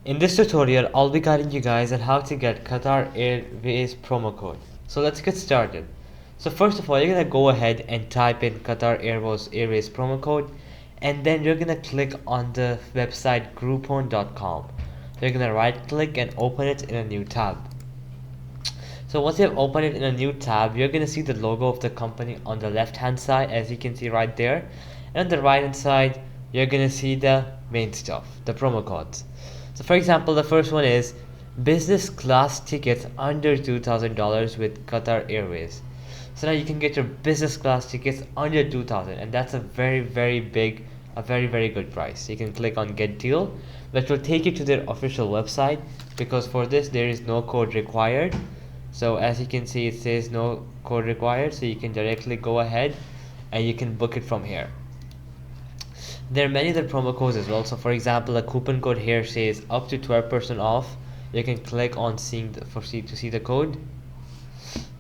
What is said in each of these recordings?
In this tutorial, I'll be guiding you guys on how to get Qatar Airways promo code. So let's get started. So first of all, you're gonna go ahead and type in Qatar Airways promo code, and then you're gonna click on the website groupon.com. You're gonna right click and open it in a new tab. So once you have opened it in a new tab, you're gonna see the logo of the company on the left hand side, as you can see right there, and on the right hand side you're gonna see the main stuff, the promo codes. So for example, the first one is business class tickets under $2,000 with Qatar Airways. So now you can get your business class tickets under 2,000, and that's a very big, a very good price. You can click on get deal, which will take you to their official website, because for this there is no code required. So as you can see, it says no code required, so you can directly go ahead and you can book it from here. There are many other promo codes as well. So for example, a coupon code here says up to 12% off. You can click on to see the code,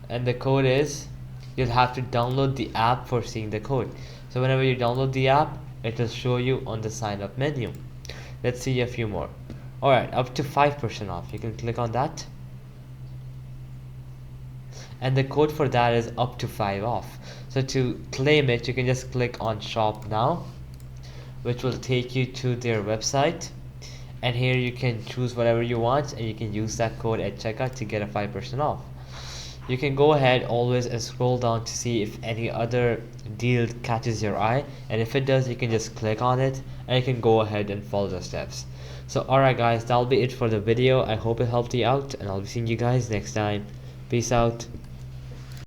and the code is, you'll have to download the app for seeing the code. So whenever you download the app, it will show you on the sign up menu. Let's see a few more. Alright, up to 5% off. You can click on that, and the code for that is up to 5 off. So to claim it, you can just click on shop now, which will take you to their website, and here you can choose whatever you want, and you can use that code at checkout to get a 5% off. You can go ahead always and scroll down to see if any other deal catches your eye, and if it does, you can just click on it and you can go ahead and follow the steps. So alright guys, that'll be it for the video. I hope it helped you out, and I'll be seeing you guys next time. Peace out.